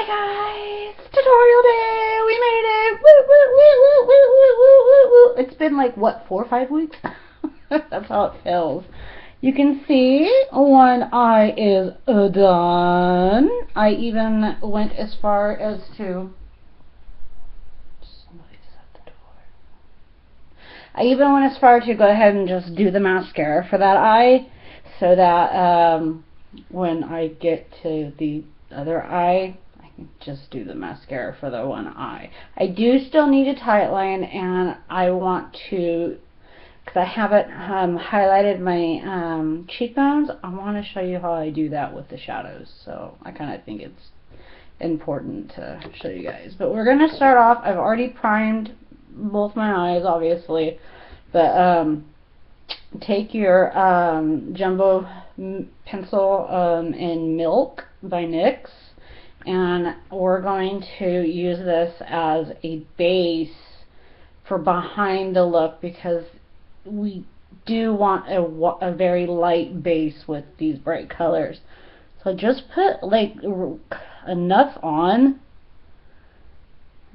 Hi guys! Tutorial day! We made it! Woo, woo, woo, woo, woo, woo, woo, woo, woo. It's been like, what, 4 or 5 weeks? That's how it feels. You can see one eye is done. I even went as far as to... Somebody's at the door. I even went as far to go ahead and just do the mascara for that eye, so that when I get to the other eye, I can just do the mascara for the one eye. I do still need a tight line, and I want to, because I haven't highlighted my cheekbones, I want to show you how I do that with the shadows. So I kind of think it's important to show you guys. But we're going to start off. I've already primed both my eyes, obviously, but take your jumbo pencil in Milk by NYX, and we're going to use this as a base for behind the look, because we do want a very light base with these bright colors. So just put like enough on.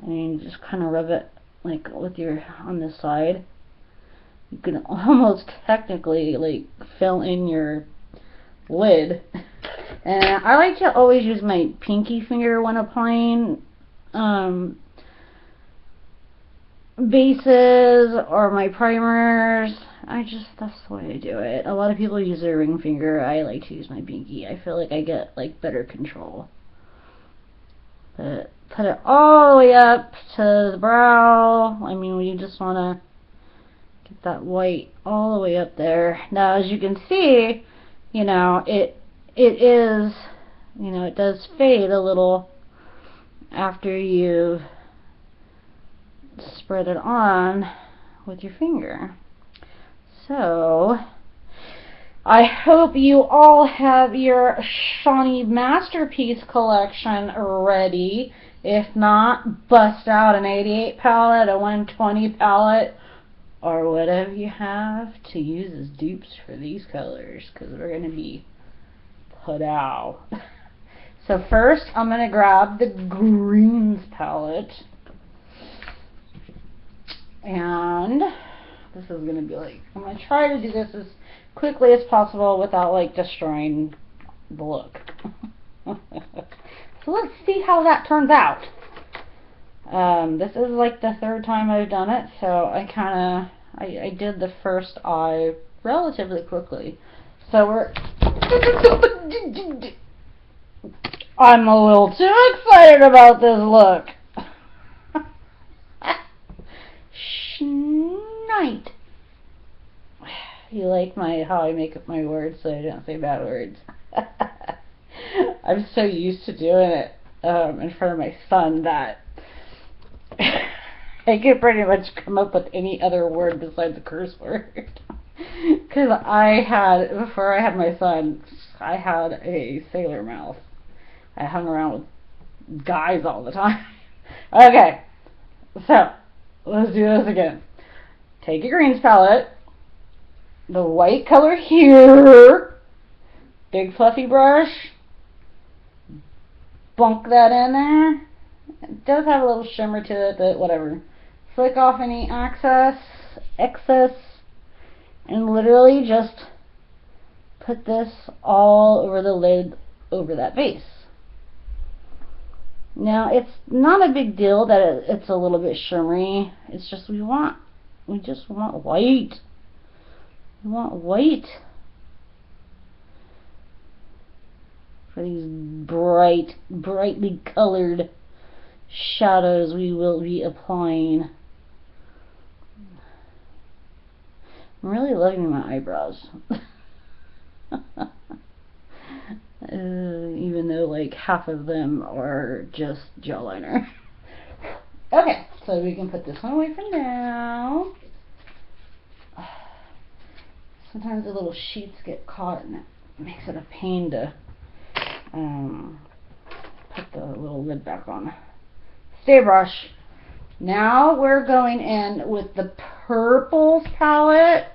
I mean, just kind of rub it like with your on this side. You can almost technically like fill in your lid. And I like to always use my pinky finger when applying bases or my primers. That's the way I do it. A lot of people use their ring finger. I like to use my pinky. I feel like I get like better control. But put it all the way up to the brow. I mean, you just want to get that white all the way up there. Now, as you can see, you know, it is, you know, it does fade a little after you've spread it on with your finger. So I hope you all have your Shawnee Masterpiece collection ready. If not, bust out an 88 palette, a 120 palette, or whatever you have to use as dupes for these colors, because we're going to be put out. So first, I'm going to grab the greens palette. And this is going to be like, I'm going to try to do this as quickly as possible without like destroying the look. So let's see how that turns out. This is like the 3rd time I've done it, so I did the first eye relatively quickly. So I'm a little too excited about this look. Schnight. You like how I make up my words so I don't say bad words. I'm so used to doing it in front of my son that I can pretty much come up with any other word besides a curse word. Because before I had my son, I had a sailor mouth. I hung around with guys all the time. Okay, so let's do this again. Take your greens palette, the white color here, big fluffy brush, bunk that in there. It does have a little shimmer to it, but whatever. Flick off any excess, and literally just put this all over the lid, over that base. Now, it's not a big deal that it's a little bit shimmery. It's just we just want white. We want white for these brightly colored shadows we will be applying. I'm really loving my eyebrows. Even though like half of them are just gel liner. Okay, so we can put this one away for now. Sometimes the little sheets get caught and it makes it a pain to put the little lid back on. Stay brush. Now we're going in with the purples palette.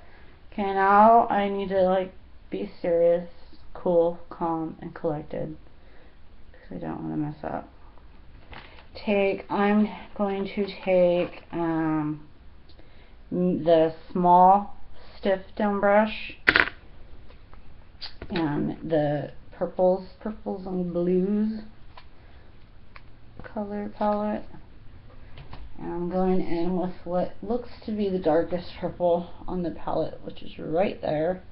Okay, now I need to like be serious, cool, calm, and collected, because I don't want to mess up. I'm going to take the small stiff down brush and the purples and blues color palette, and I'm going in with what looks to be the darkest purple on the palette, which is right there.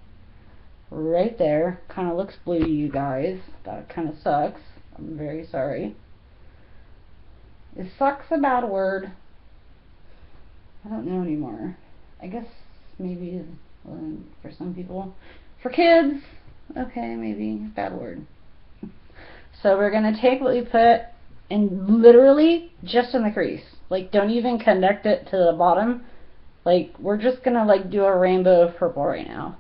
Kind of looks blue to you guys. That kind of sucks. I'm very sorry. Is sucks a bad word? I don't know anymore. I guess maybe for some people. For kids, okay, maybe bad word. So we're gonna take what we put and literally just in the crease. Like, don't even connect it to the bottom. Like, we're just gonna like do a rainbow of purple right now.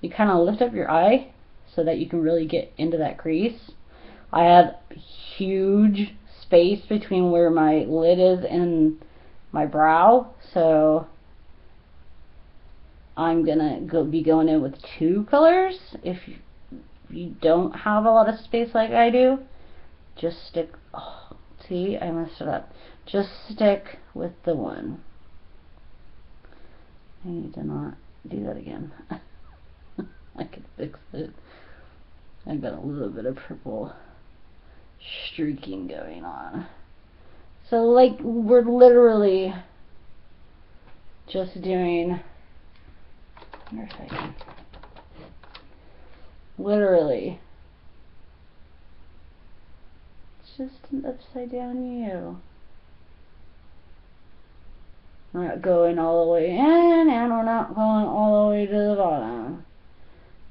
You kind of lift up your eye so that you can really get into that crease. I have huge space between where my lid is and my brow, so I'm gonna be going in with 2 colors. If you don't have a lot of space like I do, just stick, oh, see, I messed it up. Just stick with the one. I need to not do that again. I can fix it. I've got a little bit of purple streaking going on. So like, we're literally just doing, I wonder if I can, literally, it's just an upside down U. We're not going all the way in, and we're not going all the way to the bottom.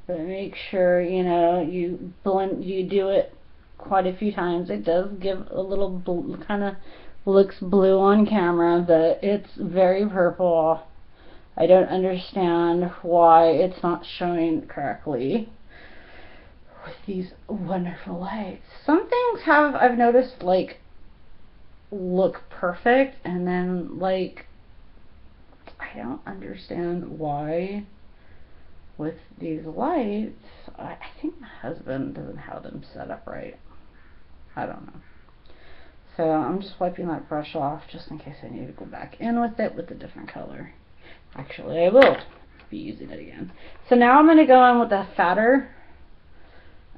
But make sure, you know, you do it quite a few times. It does give a little kind of looks blue on camera, but it's very purple. I don't understand why it's not showing correctly with these wonderful lights. Some things I've noticed, like, look perfect, and then, like, I don't understand why with these lights. I think my husband doesn't have them set up right. I don't know. So I'm just wiping that brush off just in case I need to go back in with it with a different color. Actually, I will be using it again. So now I'm going to go in with a fatter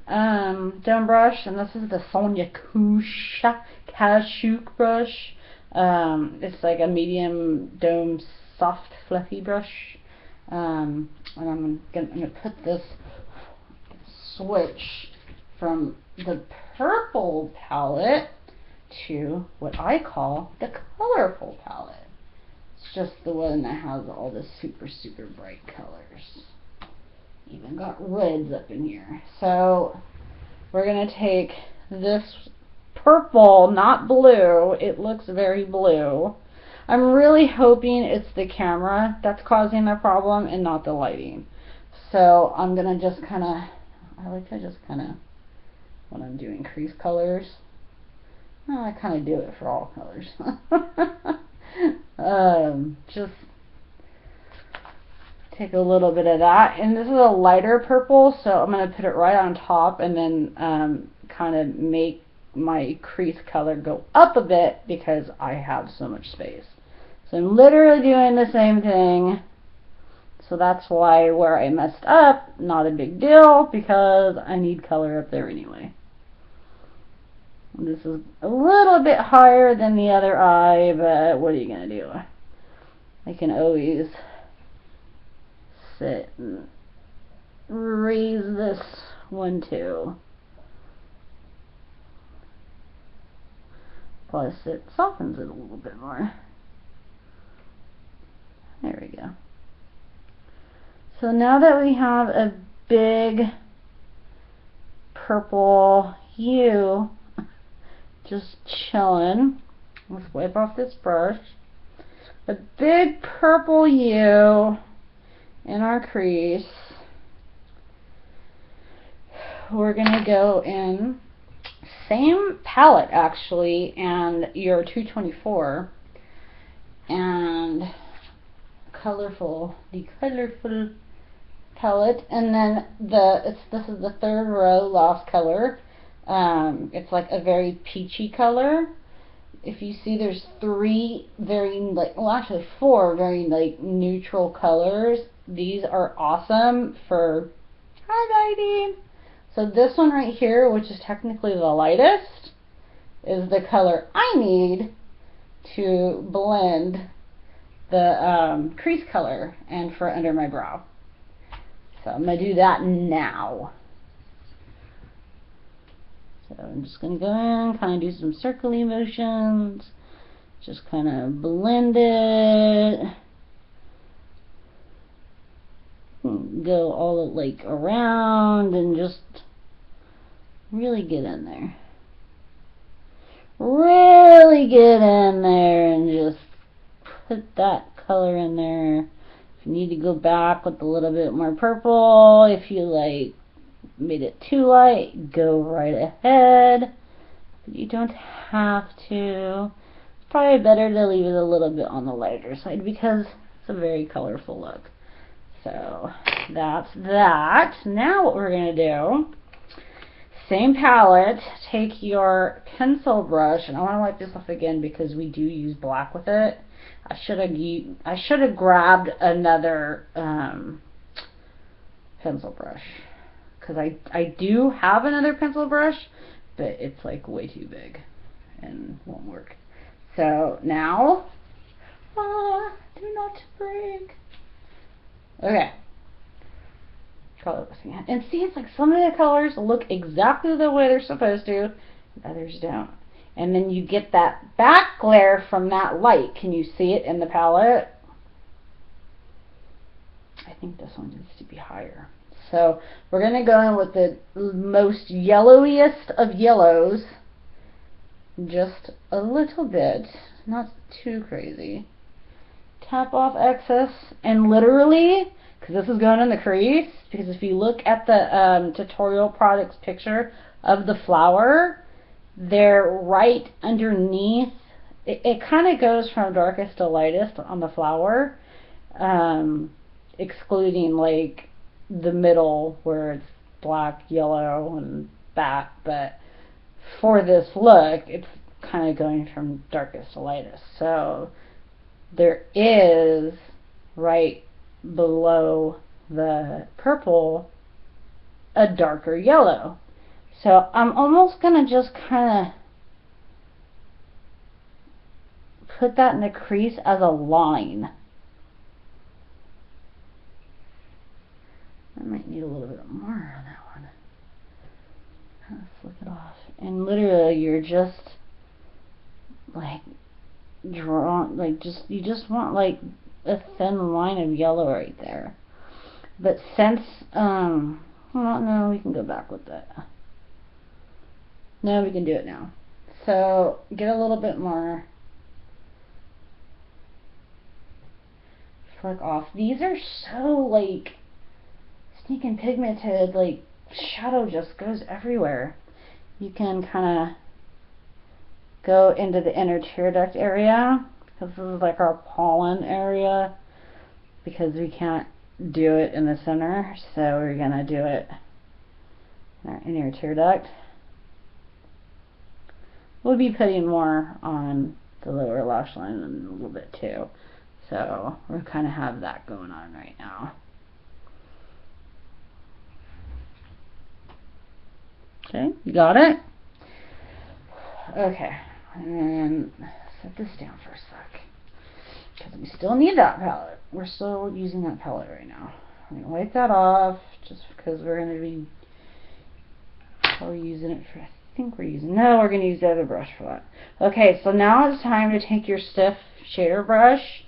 dome brush, and this is the Sonia Kashuk brush. It's like a medium dome soft fluffy brush. And I'm gonna put this switch from the purple palette to what I call the colorful palette. It's just the one that has all the super bright colors. Even got reds up in here. So we're gonna take this purple, not blue. It looks very blue. I'm really hoping it's the camera that's causing the problem and not the lighting. So I'm gonna just kind of, when I'm doing crease colors, well, I kind of do it for all colors. Just take a little bit of that, and this is a lighter purple, so I'm gonna put it right on top, and then kind of make my crease color go up a bit because I have so much space. So I'm literally doing the same thing. So that's why where I messed up, not a big deal, because I need color up there anyway. This is a little bit higher than the other eye, but what are you going to do? I can always sit and raise this one too. Plus it softens it a little bit more. There we go. So now that we have a big purple hue just chilling, let's wipe off this brush. A big purple hue in our crease. We're gonna go in same palette actually, and your 224 and the colorful palette, and then this is the third row, last color. It's like a very peachy color, if you see, there's three very, like, well, actually four very, like, neutral colors. These are awesome for highlighting. So this one right here, which is technically the lightest, is the color I need to blend the crease color and for under my brow. So I'm going to do that now. So I'm just going to go in, kind of do some circly motions, just kind of blend it, go all like around and just really get in there. Really get in there and just put that color in there. If you need to go back with a little bit more purple, if you like made it too light, go right ahead. But you don't have to. It's probably better to leave it a little bit on the lighter side because it's a very colorful look. So that's that. Now what we're going to do, same palette, take your pencil brush, and I want to wipe this off again because we do use black with it. I should have grabbed another pencil brush, because I do have another pencil brush, but it's like way too big and won't work. So now, do not break. Okay. Color this again. And see, it's like some of the colors look exactly the way they're supposed to, and others don't. And then you get that back glare from that light. Can you see it in the palette? I think this one needs to be higher. So we're going to go in with the most yellowiest of yellows. Just a little bit. Not too crazy. Tap off excess. And literally, because this is going in the crease, because if you look at the tutorial products picture of the flower, they're right underneath. It kind of goes from darkest to lightest on the flower, excluding like the middle where it's black, yellow, and that. But for this look, it's kind of going from darkest to lightest. So there is right below the purple a darker yellow. So I'm almost going to just kind of put that in the crease as a line. I might need a little bit more on that one. Kind of flick it off. And literally you're just like drawing, like you just want like a thin line of yellow right there. But since, well, no, we can go back with that. No, we can do it now. So get a little bit more. Flick off. These are so like sneaking pigmented, like shadow just goes everywhere. You can kind of go into the inner tear duct area, because this is like our pollen area, because we can't do it in the center, so we're gonna do it in our inner tear duct. We'll be putting more on the lower lash line in a little bit too, so we'll kind of have that going on right now. Okay, you got it? Okay, and then set this down for a sec, because we still need that palette. We're still using that palette right now. I'm going to wipe that off, just because we're going to be probably using it for, we're going to use the other brush for that. Okay, so now it's time to take your stiff shader brush,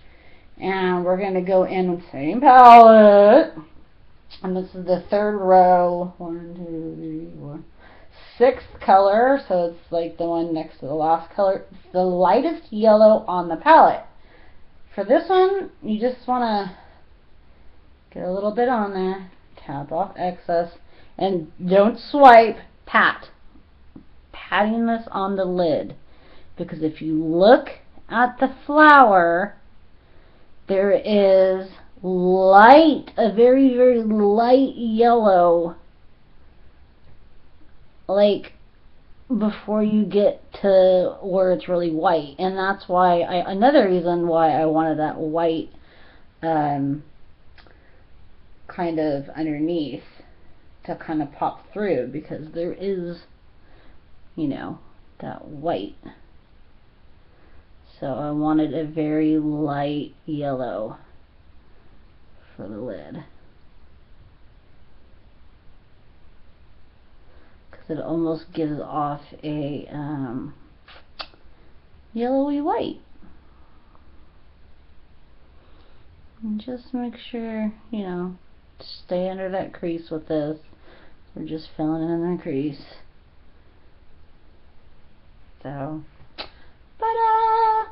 and we're going to go in with the same palette. And this is the third row, 1, 2, 3, 4, 6th color, so it's like the one next to the last color. It's the lightest yellow on the palette. For this one, you just want to get a little bit on there, tap off excess, and don't swipe, pat. Patting this on the lid, because if you look at the flower, there is light, a very, very light yellow, like before you get to where it's really white. And that's why another reason why I wanted that white kind of underneath to kind of pop through, because there is, you know, that white. So I wanted a very light yellow for the lid, because it almost gives off a yellowy white. And just make sure, you know, stay under that crease with this. We're just filling in the crease. So, ta-da!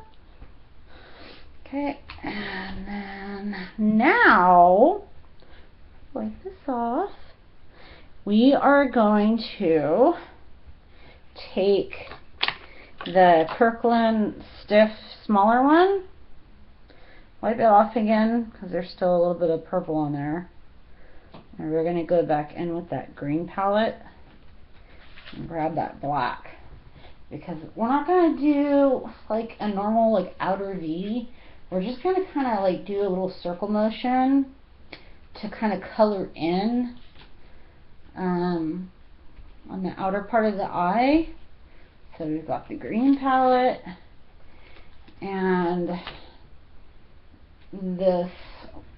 Okay, and then now, wipe this off. We are going to take the Kirkland Stiff smaller one, wipe it off again because there's still a little bit of purple on there, and we're going to go back in with that green palette and grab that black, because we're not going to do like a normal like outer V. We're just going to kind of like do a little circle motion to kind of color in on the outer part of the eye. So we've got the green palette and this,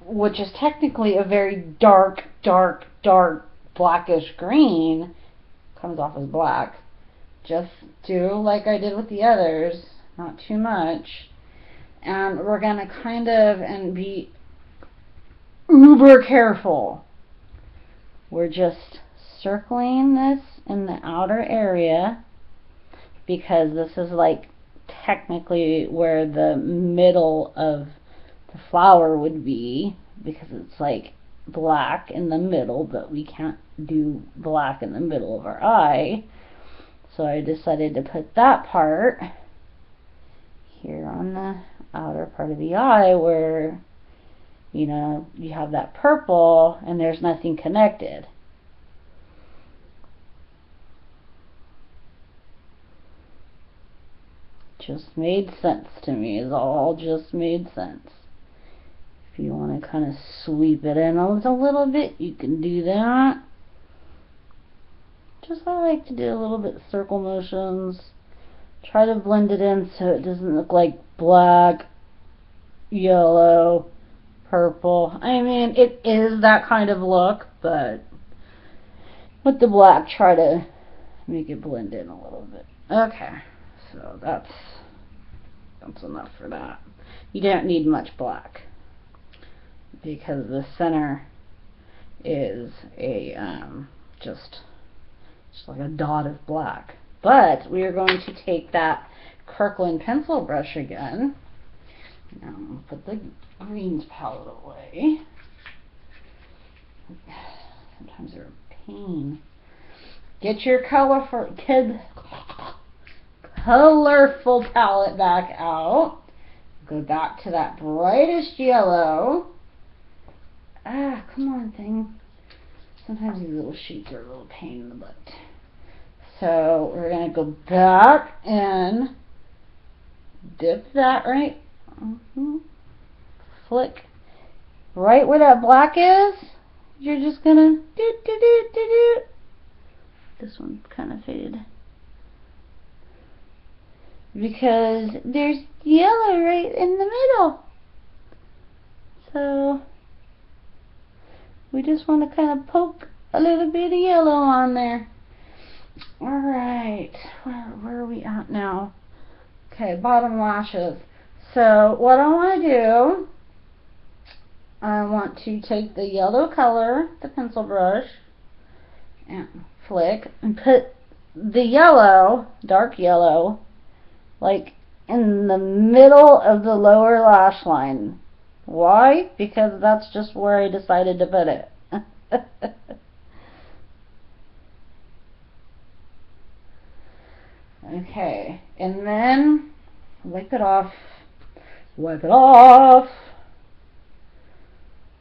which is technically a very dark blackish green, comes off as black. Just do like I did with the others, not too much. And we're going to kind of and be uber careful. We're just circling this in the outer area, because this is like technically where the middle of the flower would be, because it's like black in the middle, but we can't do black in the middle of our eye. So I decided to put that part here on the outer part of the eye where, you know, you have that purple and there's nothing connected. Just made sense to me. It all just made sense. If you want to kind of sweep it in a little bit, you can do that. Just I like to do a little bit circle motions. Try to blend it in so it doesn't look like black, yellow, purple. I mean, it is that kind of look, but with the black, try to make it blend in a little bit. Okay, so that's enough for that. You don't need much black, because the center is a just like a dot of black. But we are going to take that Kirkland pencil brush again. Now put the greens palette away. Sometimes they're a pain. Get your colorful palette back out. Go back to that brightest yellow. Ah, come on, thing. Sometimes these little sheets are a little pain in the butt. So we're going to go back and dip that right. Flick right where that black is. You're just going to do. This one's kind of faded, because there's yellow right in the middle. So we just want to kind of poke a little bit of yellow on there. Alright, where are we at now? Okay, bottom lashes. So what I want to do, I want to take the yellow color, the pencil brush, and flick, and put the yellow, dark yellow, like in the middle of the lower lash line. Why? Because that's just where I decided to put it. Okay, and then wipe it off. Wipe it off.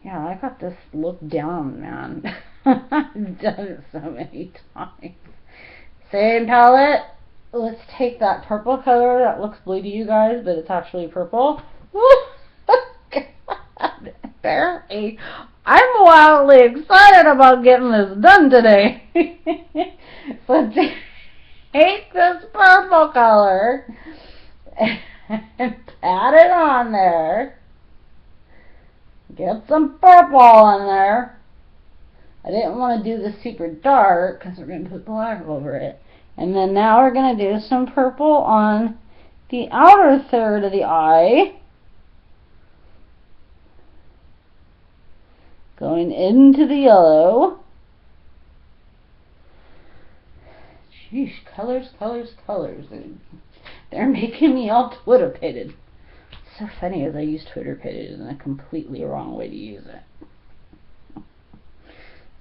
Yeah, I got this look down, man. I've done it so many times. Same palette. Let's take that purple color that looks blue to you guys, but it's actually purple. God, apparently, I'm wildly excited about getting this done today. So take this purple color and pat it on there. Get some purple in there. I didn't want to do this super dark because we're going to put black over it. And then now we're going to do some purple on the outer third of the eye. Going into the yellow. Sheesh, colors, colors, colors. They're making me all Twitter-pitted. So funny as I use Twitter-pitted in a completely wrong way to use it.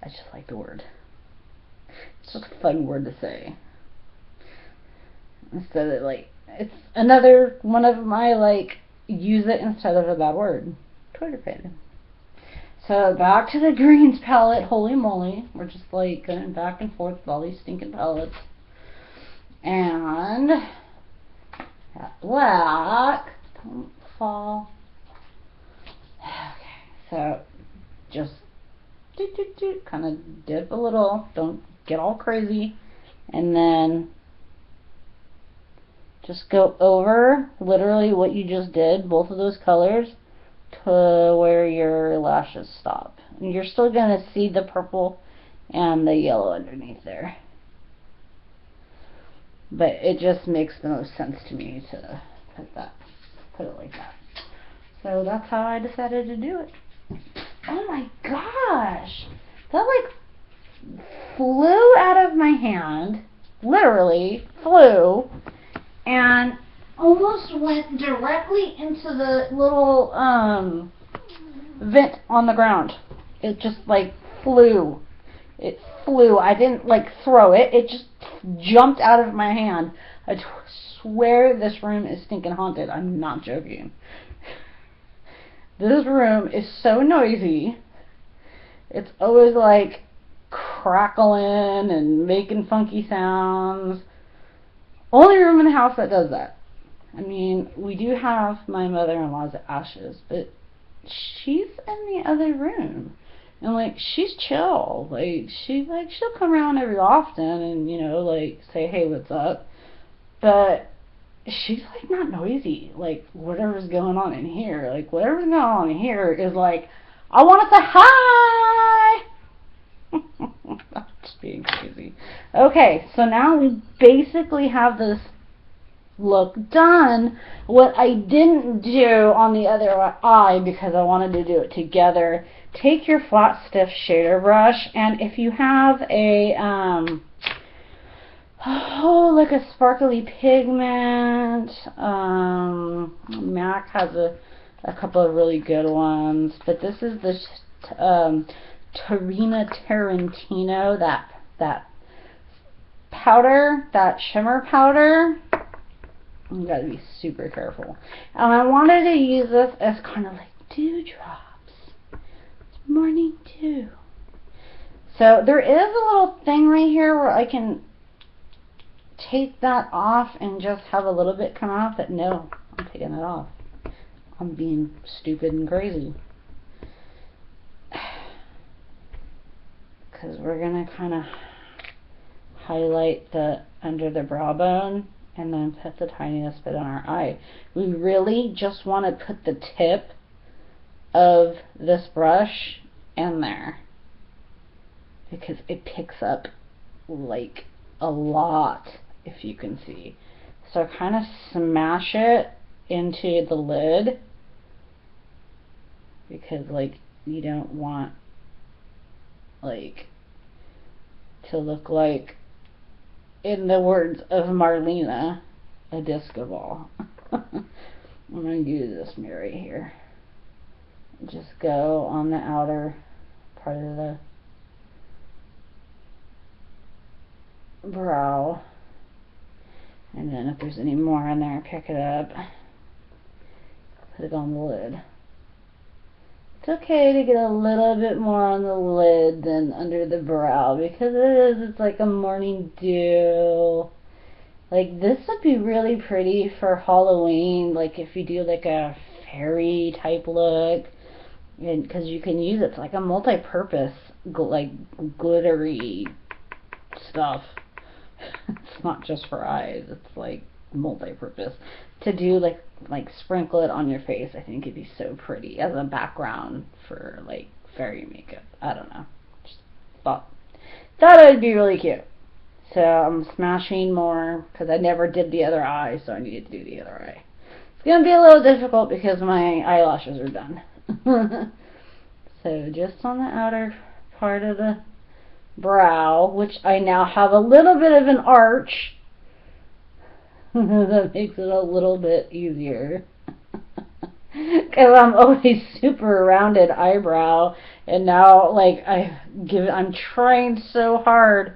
I just like the word. It's just a fun word to say. Instead of like, it's another one of my like, use it instead of a bad word. Twitter-pitted. So back to the greens palette. Holy moly. We're just like going back and forth with all these stinking palettes. And that black. Don't fall. Okay. So just kind of dip a little. Don't get all crazy. And then just go over literally what you just did, both of those colors, to where your lashes stop. And you're still going to see the purple and the yellow underneath there. But it just makes the most sense to me to put it like that. So that's how I decided to do it. Oh my gosh! That like flew out of my hand. Literally flew. And almost went directly into the little vent on the ground. It just like flew. It flew. I didn't like throw it. It just jumped out of my hand. I swear this room is stinking haunted. I'm not joking. This room is so noisy. It's always like crackling and making funky sounds. Only room in the house that does that. I mean, we do have my mother-in-law's ashes, but she's in the other room. And like, she's chill. Like, she'll come around every often and, you know, like, say, hey, what's up? But she's like not noisy. Like, whatever's going on in here, like, whatever's going on in here is like, I want to say hi! I'm just being crazy. Okay, so now we basically have this look done. What I didn't do on the other eye, because I wanted to do it together, take your flat stiff shader brush, and if you have a like a sparkly pigment, MAC has a couple of really good ones, but this is the Tarina Tarantino, that powder, that shimmer powder. You gotta be super careful. And I wanted to use this as kind of like dewdrops. It's morning dew. So there is a little thing right here where I can take that off and just have a little bit come out, but no, I'm taking it off. I'm being stupid and crazy. Because we're going to kind of highlight the under the brow bone and then put the tiniest bit on our eye. We really just want to put the tip of this brush in there because it picks up like a lot, if you can see. So kind of smash it into the lid because like you don't want like to look like, in the words of Marlena, a disco ball. I'm going to use this mirror right here. Just go on the outer part of the brow. And then if there's any more in there, pick it up. Put it on the lid. It's okay to get a little bit more on the lid than under the brow because it's like a morning dew. Like this would be really pretty for Halloween, like if you do like a fairy type look, and because you can use it, it's like a multi-purpose, like glittery stuff. It's not just for eyes, it's like multi-purpose. To do like sprinkle it on your face, I think it'd be so pretty as a background for like fairy makeup. I don't know. Just thought it would be really cute. So I'm smashing more because I never did the other eye, so I needed to do the other eye. It's gonna be a little difficult because my eyelashes are done. So just on the outer part of the brow, which I now have a little bit of an arch. That makes it a little bit easier. Because I'm always super rounded eyebrow, and now like I'm trying so hard.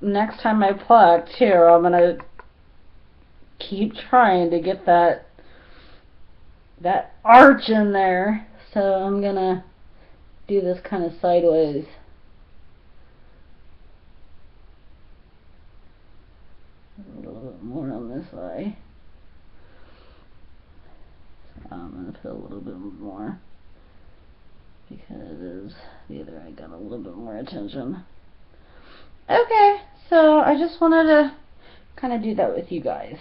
Next time I pluck too, I'm gonna keep trying to get that arch in there. So I'm gonna do this kind of sideways. A little bit more on this eye. So I'm gonna put a little bit more because the other eye got a little bit more attention. Okay, so I just wanted to kind of do that with you guys.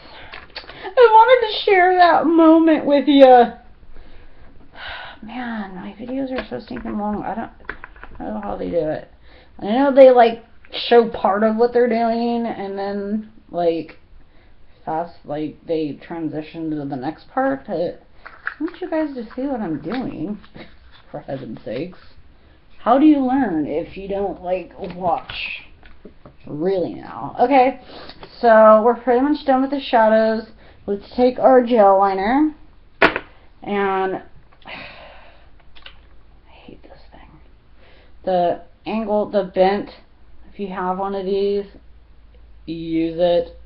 I wanted to share that moment with you. Man, my videos are so stinking long. I don't know how they do it. I know they like show part of what they're doing and then like they transition to the next part, but I want you guys to see what I'm doing, for heaven's sakes. How do you learn if you don't like watch? Really now. Okay, so we're pretty much done with the shadows. Let's take our gel liner and I hate this thing. The angle, the bent, if you have one of these, use it.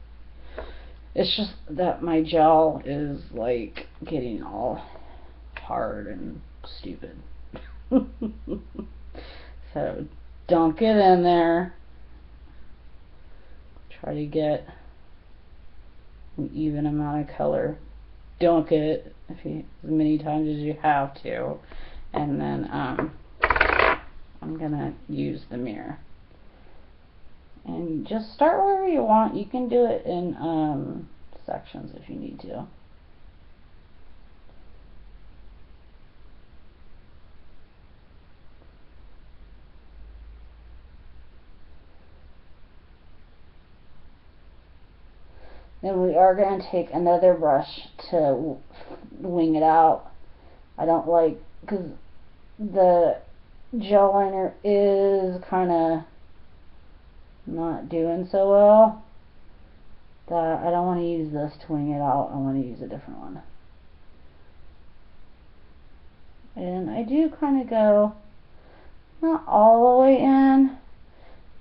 It's just that my gel is like getting all hard and stupid. So don't get in there. Try to get an even amount of color. Don't get it as many times as you have to. And then I'm gonna use the mirror. And just start wherever you want. You can do it in sections if you need to. Then we are going to take another brush to wing it out. I don't like, because the gel liner is kind of not doing so well, that I don't want to use this to wing it out. I want to use a different one. And I do kind of go, not all the way in,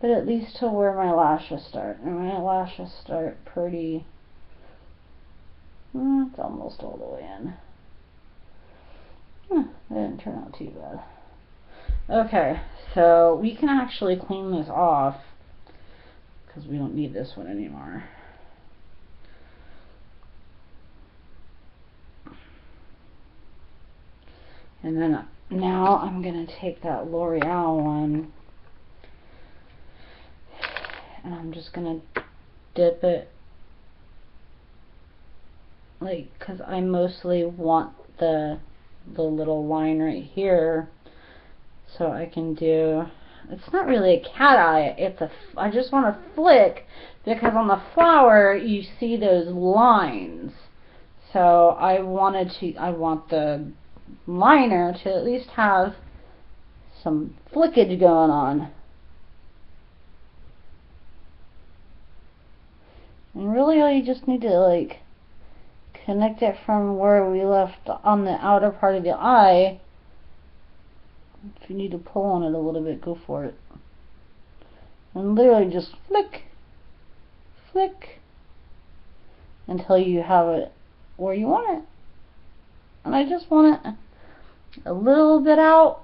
but at least to where my lashes start. And my lashes start pretty, it's almost all the way in. That didn't turn out too bad. Okay, so we can actually clean this off because we don't need this one anymore. And then now I'm going to take that L'Oreal one and I'm just going to dip it, like, because I mostly want the little line right here, so I can do, it's not really a cat eye, I just want to flick, because on the flower you see those lines, so I want the liner to at least have some flickage going on. And really all you just need to like connect it from where we left on the outer part of the eye. If you need to pull on it a little bit, go for it. And literally just flick, flick, until you have it where you want it. And I just want it a little bit out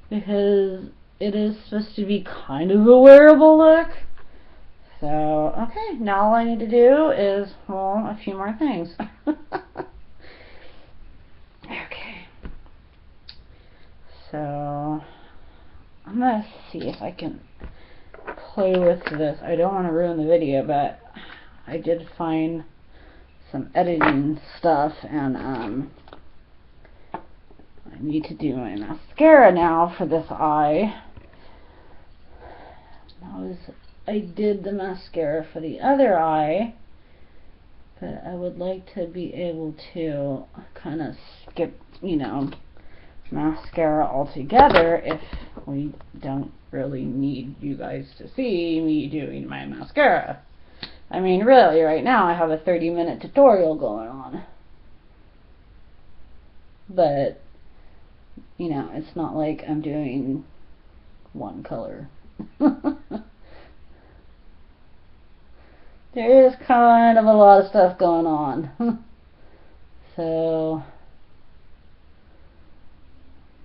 because it is supposed to be kind of a wearable look. So, okay, now all I need to do is, well, a few more things. Okay. So, I'm going to see if I can play with this. I don't want to ruin the video, but I did find some editing stuff, and I need to do my mascara now for this eye. I did the mascara for the other eye, but I would like to be able to kind of skip, you know, mascara altogether if we don't really need you guys to see me doing my mascara. I mean, really, right now I have a 30-minute tutorial going on. But, you know, it's not like I'm doing one color. There is kind of a lot of stuff going on. So,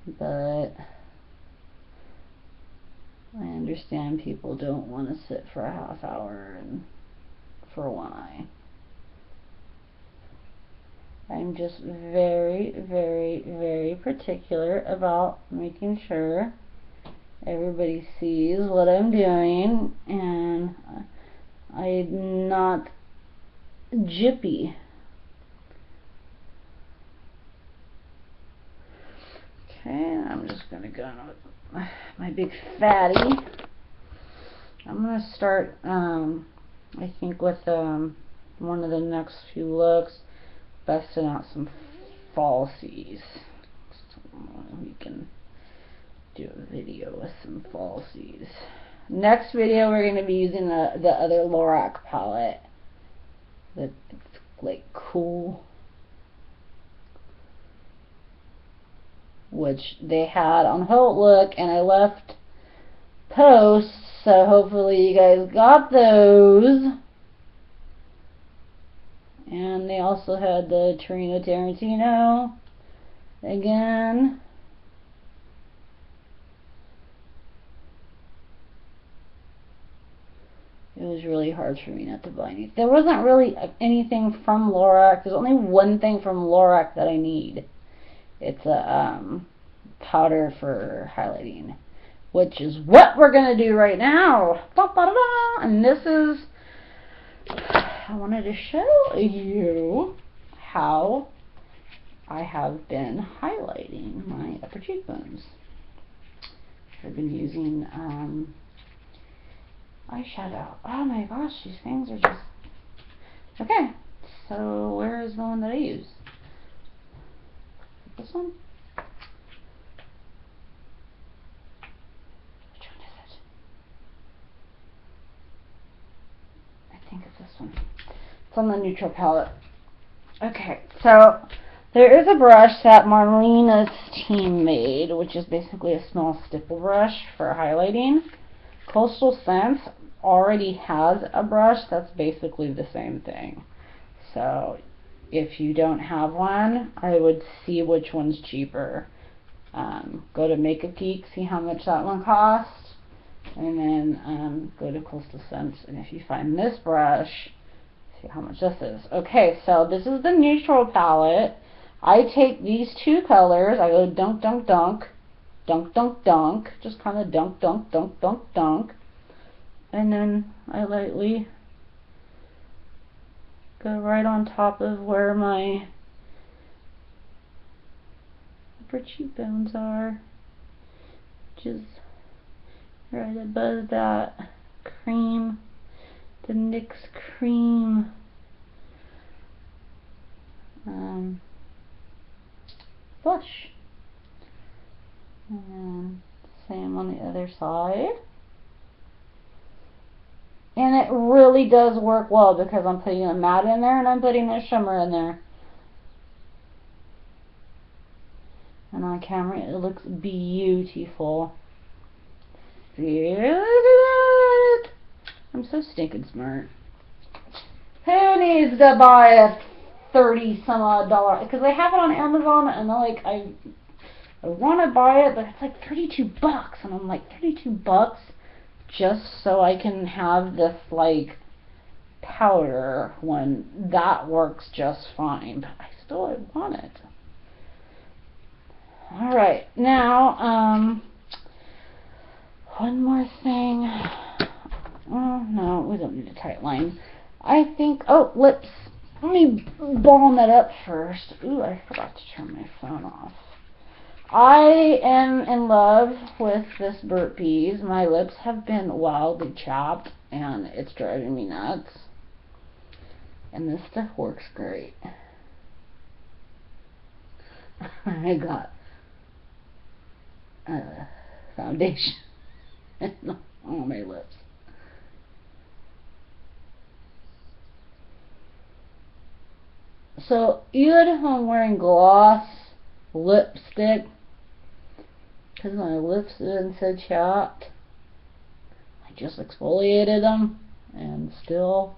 but I understand people don't want to sit for a half hour and for one eye. I'm just very, very, very particular about making sure everybody sees what I'm doing, and I'm not jippy. Okay, I'm just going to go with my big fatty. I'm going to start, I think, with one of the next few looks, busting out some falsies. So we can do a video with some falsies. Next video, we're going to be using the other Lorac palette. It's like cool, which they had on Hot Look, and I left posts, so hopefully you guys got those. And they also had the Torino Tarantino again. It was really hard for me not to buy anything. There wasn't really anything from Lorac. There's only one thing from Lorac that I need. It's a powder for highlighting, which is what we're going to do right now. Ba-ba-da-da! And this is, I wanted to show you how I have been highlighting my upper cheekbones. I've been using eyeshadow. Oh my gosh, these things are just... Okay, so where is the one that I use? This one? Which one is it? I think it's this one. It's on the neutral palette. Okay, so there is a brush that Marlena's team made, which is basically a small stipple brush for highlighting. Coastal Scents already has a brush that's basically the same thing. So if you don't have one, I would see which one's cheaper. Go to Makeup Geek, see how much that one costs, and then go to Coastal Scents, and if you find this brush, see how much this is. Okay, so this is the neutral palette. I take these two colors, I go dunk, dunk, dunk, dunk, dunk, dunk, just kind of dunk, dunk, dunk, dunk, dunk, and then I lightly go right on top of where my upper cheekbones are, which is right above that cream, the NYX cream blush. And same on the other side. And it really does work well because I'm putting a matte in there and I'm putting a shimmer in there. And on camera it looks beautiful. See it? I'm so stinking smart. Who needs to buy a 30 some odd dollars, because I have it on Amazon, and I want to buy it, but it's like $32, and I'm like, $32 just so I can have this like powder one. That works just fine, but I still want it. Alright, now one more thing. Oh no, we don't need a tight line. I think, oh, lips. Let me balm it up first. Ooh, I forgot to turn my phone off. I am in love with this Burt's Bees. My lips have been wildly chapped, and it's driving me nuts. And this stuff works great. I got foundation on my lips. So even if I'm wearing gloss lipstick, because my lips have been so chapped, I just exfoliated them and still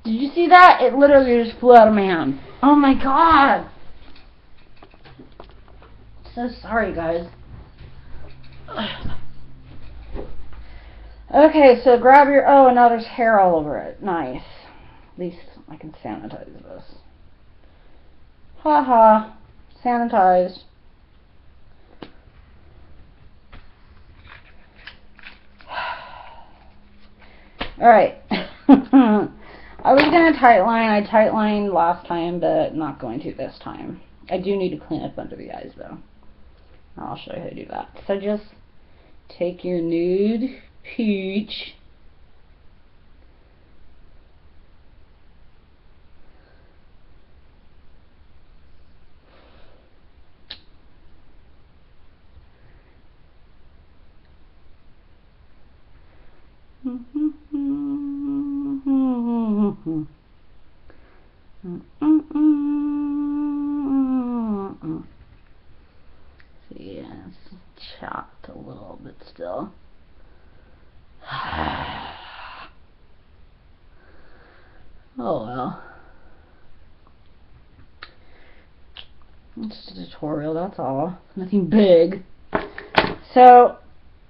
did you see that? It literally just flew out of my hand. Oh my god! So sorry, guys. Okay, so grab your... Oh, and now there's hair all over it. Nice. At least I can sanitize this. Haha. Sanitized. Alright. I was going to tight line. I tight lined last time, but not going to this time. I do need to clean up under the eyes, though. I'll show you how to do that. So just take your nude peach, see, yeah, it's chopped a little bit still. Oh well. It's just a tutorial, that's all. Nothing big. So,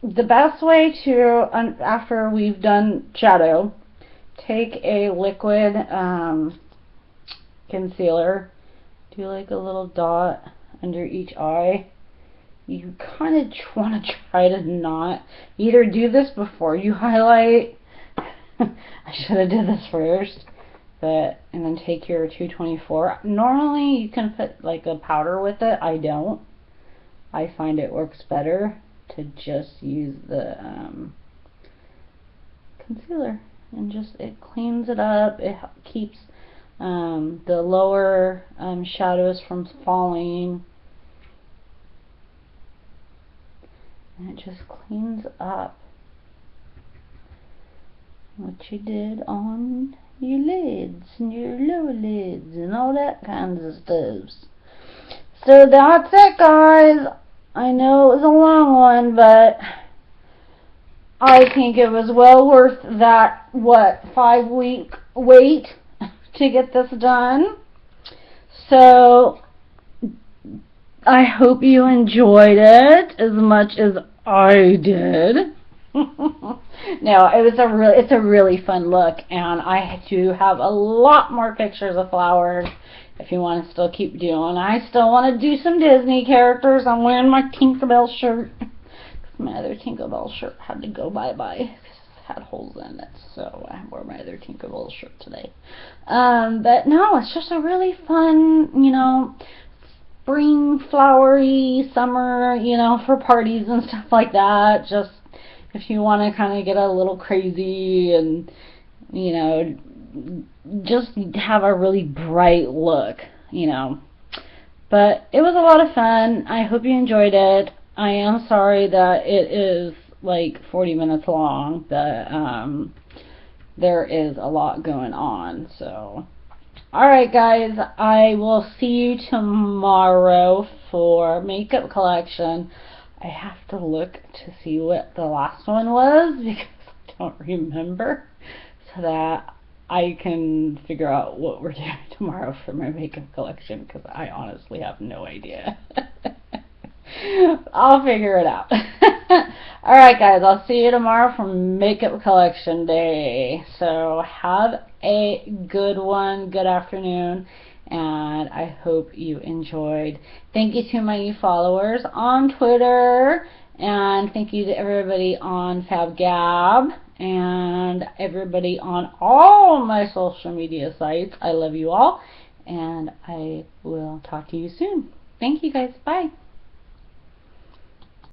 the best way to, after we've done shadow, take a liquid concealer, do like a little dot under each eye. You kind of want to try to not either do this before you highlight. I should have did this first. But, and then take your 224. Normally you can put like a powder with it. I don't. I find it works better to just use the concealer, and just it cleans it up. It keeps the lower shadows from falling. And it just cleans up what you did on your lids and your lower lids and all that kinds of stuff. So that's it, guys. I know it was a long one, but I think it was well worth that, 5-week wait to get this done. So I hope you enjoyed it as much as I did. No, it's a really fun look, and I do have a lot more pictures of flowers if you want to still keep doing. I still want to do some Disney characters. I'm wearing my Tinkerbell shirt. My other Tinkerbell shirt had to go bye-bye because it had holes in it, so I wore my other Tinkerbell shirt today. But no, it's just a really fun, spring, flowery, summer, for parties and stuff like that. Just if you want to kind of get a little crazy and, just have a really bright look, But it was a lot of fun. I hope you enjoyed it. I am sorry that it is like 40 minutes long, but there is a lot going on. So, alright guys, I will see you tomorrow for makeup collection. I have to look to see what the last one was because I don't remember, so that I can figure out what we're doing tomorrow for my makeup collection, because I honestly have no idea. I'll figure it out. Alright guys, I'll see you tomorrow for makeup collection day. So have a good one, good afternoon, and I hope you enjoyed. Thank you to my new followers on Twitter, and thank you to everybody on FabGab, and everybody on all my social media sites. I love you all, and I will talk to you soon. Thank you guys. Bye.